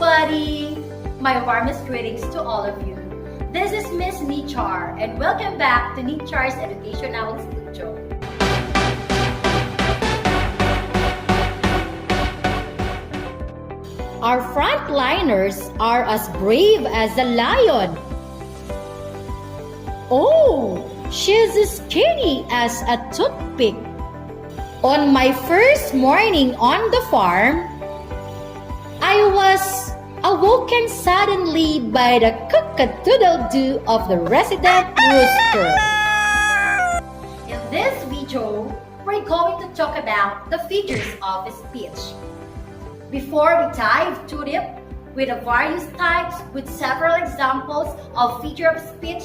everybody! My warmest greetings to all of you. This is Miss Nichar and welcome back to Nichar's Educational Studio. Our frontliners are as brave as a lion. Oh, she's as skinny as a toothpick. On my first morning on the farm, I was awoken suddenly by the cock-a-doodle-doo of the resident rooster. In this video, we're going to talk about the figures of speech. Before we dive too deep with the various types with several examples of figure of speech,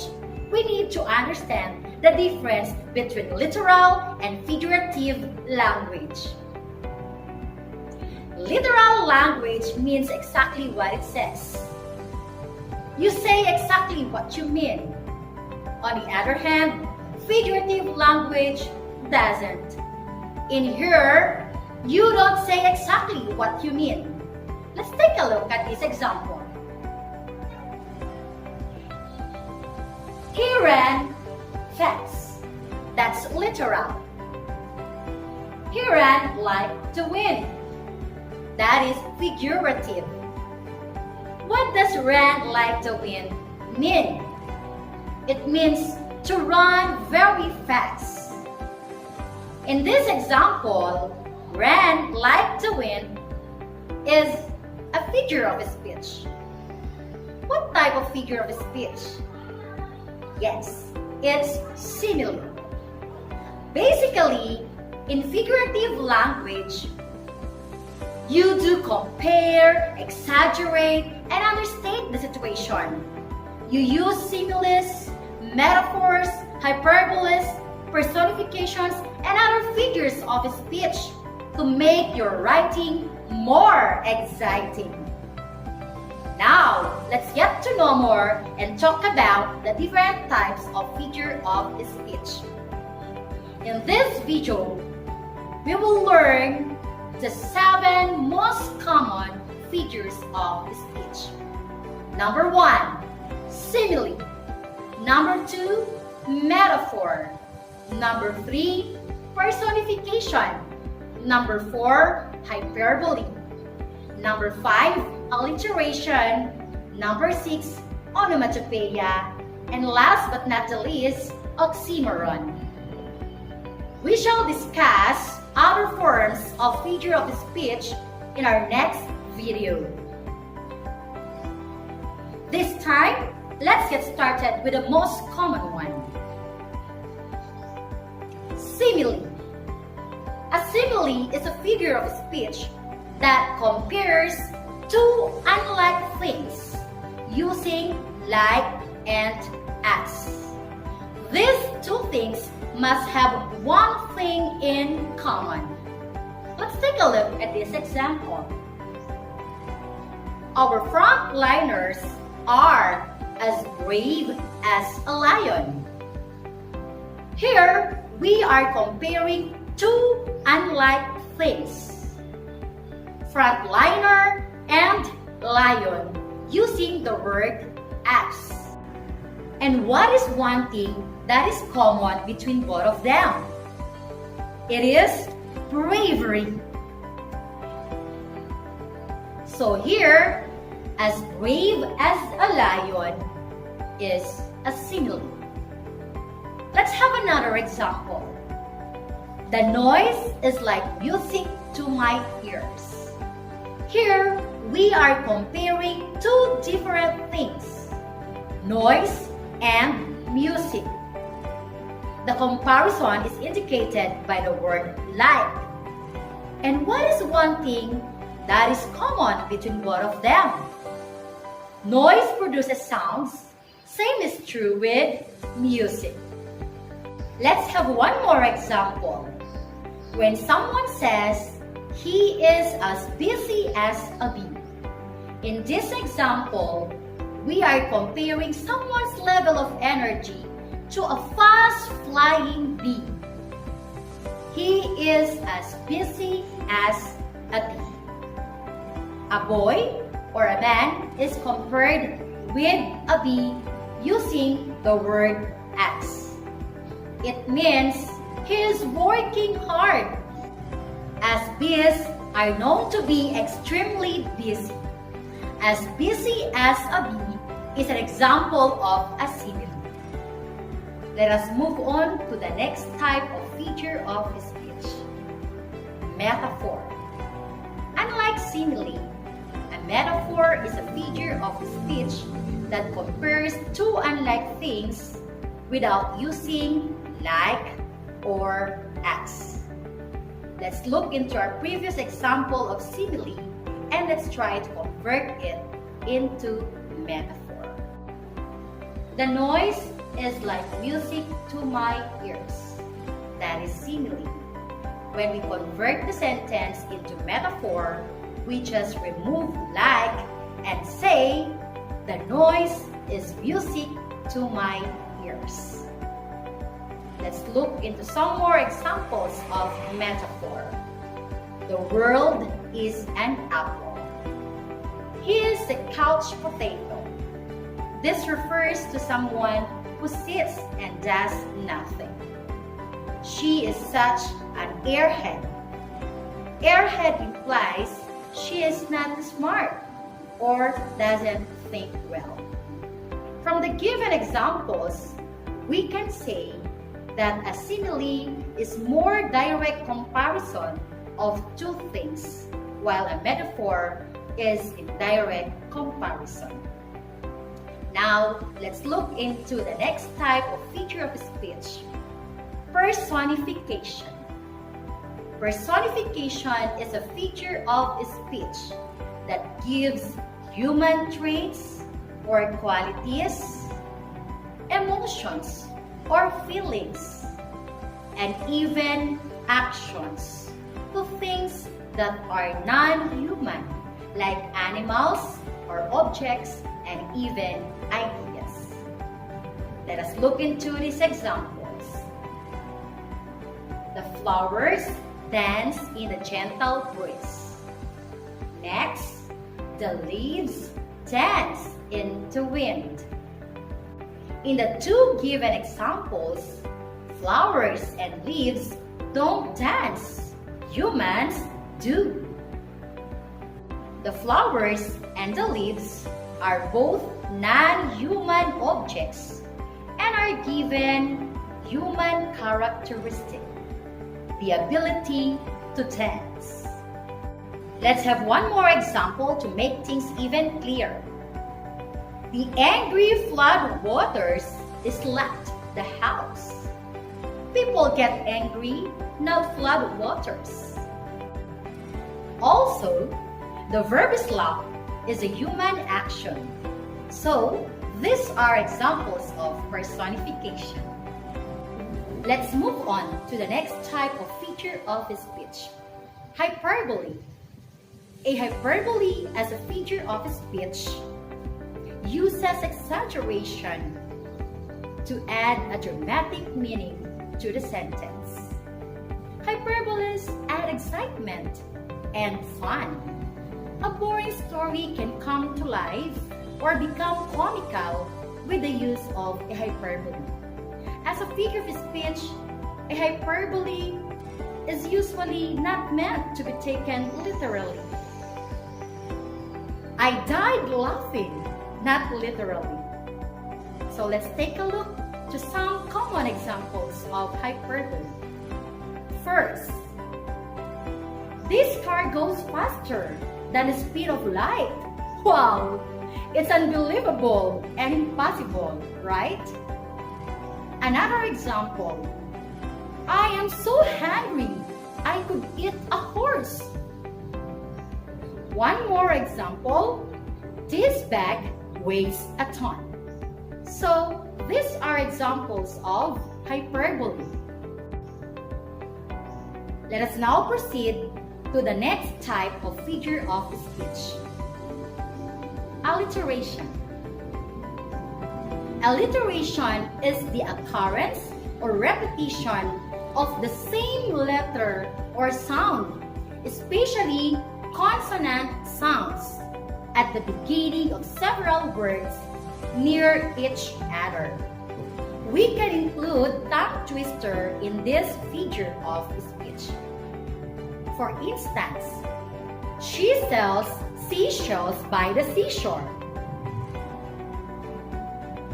we need to understand the difference between literal and figurative language. Literal language means exactly what it says. You say exactly what you mean. On the other hand, figurative language doesn't. In here, you don't say exactly what you mean. Let's take a look at this example. He ran fast. That's literal. He ran like the wind. That is figurative. What does ran like the wind mean? It means to run very fast. In this example, ran like the wind is a figure of speech. What type of figure of speech? Yes, it's simile. Basically, in figurative language, you do compare, exaggerate, and understate the situation. You use similes, metaphors, hyperboles, personifications, and other figures of speech to make your writing more exciting. Now, let's get to know more and talk about the different types of figure of speech. In this video, we will learn the 7 most common figures of speech. Number 1, simile. Number 2, metaphor. Number 3, personification. Number 4, hyperbole. Number 5, alliteration. Number 6, onomatopoeia. And last but not the least, oxymoron. We shall discuss other forms of figure of speech in our next video. This time, let's get started with the most common one. Simile. A simile is a figure of speech that compares two unlike things using like and as. These two things must have one thing in common. Let's take a look at this example. Our frontliners are as brave as a lion. Here, we are comparing two unlike things, frontliner and lion, using the word as. And what is one thing that is common between both of them? It is bravery. So here, as brave as a lion is a simile. Let's have another example. The noise is like music to my ears. Here, we are comparing two different things, noise and music. The comparison is indicated by the word like. And what is one thing that is common between both of them? Noise produces sounds. Same is true with music. Let's have one more example. When someone says, he is as busy as a bee. In this example, we are comparing someone's level of energy to a fast-flying bee. He is as busy as a bee. A boy or a man is compared with a bee using the word as. It means he is working hard, as bees are known to be extremely busy. As busy as a bee is an example of a simile. Let us move on to the next type of feature of speech. Metaphor. Unlike simile, a metaphor is a feature of speech that compares two unlike things without using like or as. Let's look into our previous example of simile and let's try to convert it into metaphor. The noise is like music to my ears. That is simile. When we convert the sentence into metaphor, we just remove like and say, the noise is music to my ears. Let's look into some more examples of metaphor. The world is an apple. He is a couch potato. This refers to someone who sits and does nothing. She is such an airhead. Airhead implies she is not smart or doesn't think well. From the given examples, we can say that a simile is more direct comparison of two things, while a metaphor is indirect comparison. Now, let's look into the next type of feature of speech, personification. Personification is a feature of speech that gives human traits or qualities, emotions or feelings, and even actions to things that are non-human, like animals or objects and even ideas. Let us look into these examples. The flowers dance in a gentle breeze. Next, the leaves dance in the wind. In the two given examples, flowers and leaves don't dance. Humans do. The flowers and the leaves are both non-human objects and are given human characteristic, the ability to dance. Let's have one more example to make things even clearer. The angry flood waters slapped the house. People get angry, not flood waters. Also, the verb slap is a human action. So, these are examples of personification. Let's move on to the next type of feature of speech, hyperbole. A hyperbole as a feature of speech uses exaggeration to add a dramatic meaning to the sentence. Hyperboles add excitement and fun. A boring story can come to life or become comical with the use of a hyperbole. As a figure of speech, a hyperbole is usually not meant to be taken literally. I died laughing, not literally. So let's take a look to some common examples of hyperbole. First, this car goes faster than the speed of light. Wow, it's unbelievable and impossible, right? Another example, I am so hungry, I could eat a horse. One more example, this bag weighs a ton. So, these are examples of hyperbole. Let us now proceed to the next type of feature of speech, alliteration. Alliteration is the occurrence or repetition of the same letter or sound, especially consonant sounds, at the beginning of several words near each other. We can include tongue twister in this figure of speech. For instance, she sells seashells by the seashore.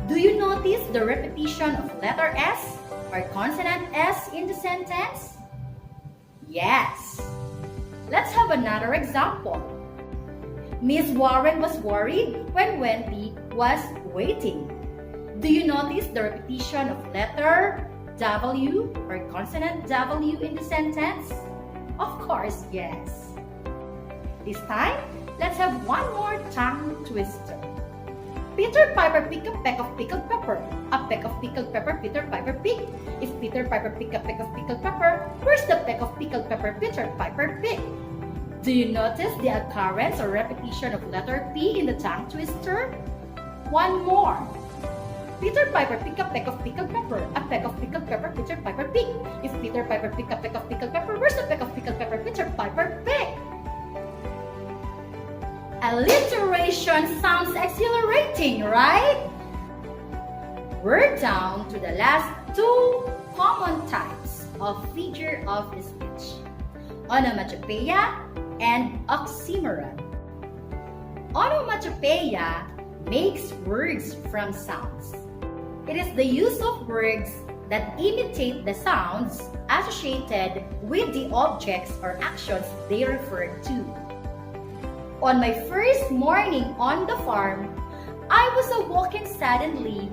Do you notice the repetition of letter S or consonant S in the sentence? Yes. Let's have another example. Miss Warren was worried when Wendy was waiting. Do you notice the repetition of letter W or consonant W in the sentence? Of course, yes. This time, let's have one more tongue twister. Peter Piper picked a peck of pickled pepper. A peck of pickled pepper Peter Piper picked. If Peter Piper picked a peck of pickled pepper, where's the peck of pickled pepper Peter Piper picked? Do you notice the occurrence or repetition of letter P in the tongue twister? One more. Peter Piper picked a peck of pickled pepper. A peck of pickled pepper Peter Piper picked. If Peter Piper picked a peck of pickled pepper, where's the peck of pickled pepper Peter Piper picked? Alliteration sounds exhilarating, right? We're down to the last two common types of figure of speech: onomatopoeia and oxymoron. Onomatopoeia makes words from sounds. It is the use of words that imitate the sounds associated with the objects or actions they refer to. On my first morning on the farm, I was awoken suddenly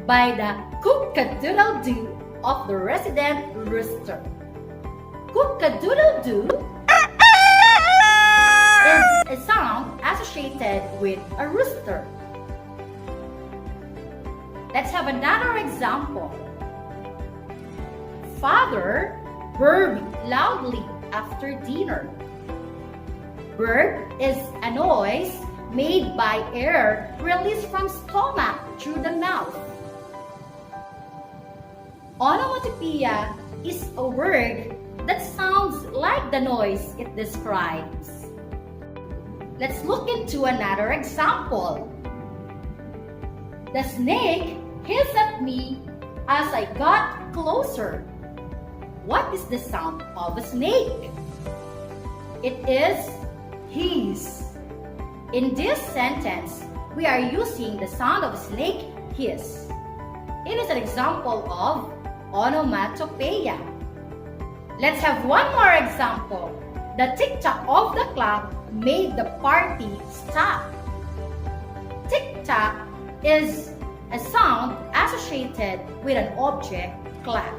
by the cook-a-doodle-doo of the resident rooster. Cook-a-doodle-doo is a sound associated with a rooster. Let's have another example. Father burped loudly after dinner. Burp is a noise made by air released from stomach through the mouth. Onomatopoeia is a word that sounds like the noise it describes. Let's look into another example. The snake hissed at me as I got closer. What is the sound of a snake? It is hiss. In this sentence, we are using the sound of a snake hiss. It is an example of onomatopoeia. Let's have one more example. The tick-tock of the clock made the party stop. Tick-tock is a sound associated with an object, clock.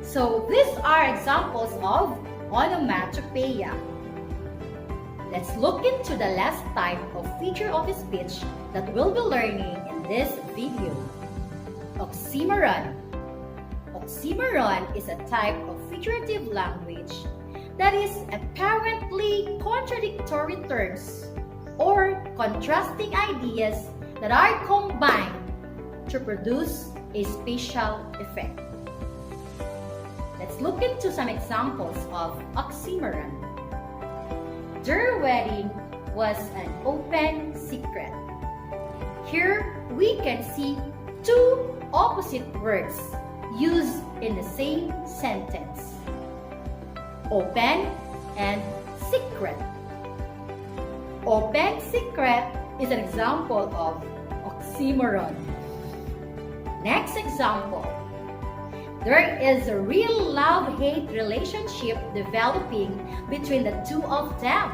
So these are examples of onomatopoeia. Let's look into the last type of figure of speech that we'll be learning in this video. Oxymoron. Oxymoron is a type of figurative language that is apparently contradictory terms or contrasting ideas that are combined to produce a spatial effect. Let's look into some examples of oxymoron. Their wedding was an open secret. Here we can see two opposite words used in the same sentence: open and secret. Open secret is an example of oxymoron. Next example. There is a real love-hate relationship developing between the two of them.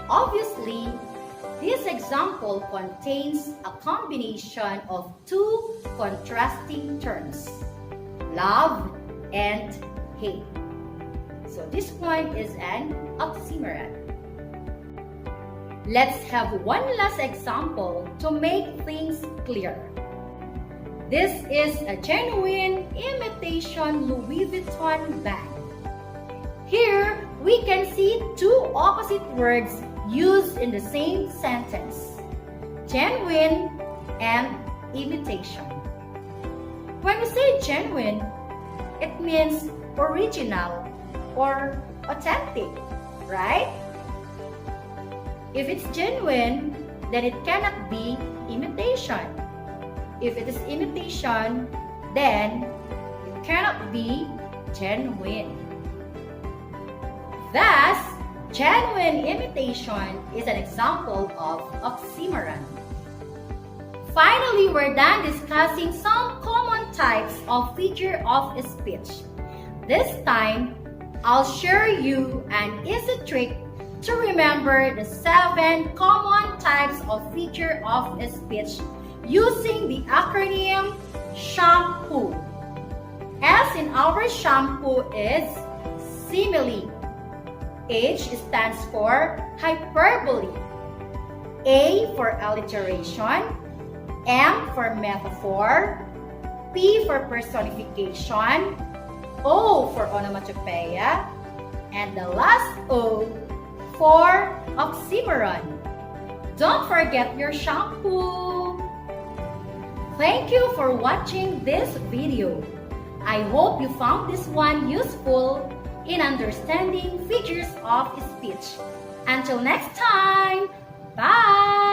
Obviously, this example contains a combination of two contrasting terms, love and hate. So this one is an oxymoron. Let's have one last example to make things clear. This is a genuine imitation Louis Vuitton bag. Here, we can see two opposite words used in the same sentence: genuine and imitation. When we say genuine, it means original or authentic, right? If it's genuine, then it cannot be imitation. If it is imitation, then it cannot be genuine. Thus, genuine imitation is an example of oxymoron. Finally, we're done discussing some common types of figure of speech. This time, I'll share you an easy trick to remember the 7 common types of figure of speech using the acronym SHAMPOO. S in our shampoo is SIMILE. H stands for hyperbole. A for alliteration. M for metaphor. P for personification. O for onomatopoeia. And the last O for oxymoron. Don't forget your shampoo. Thank you for watching this video. I hope you found this one useful in understanding figures of speech. Until next time, bye!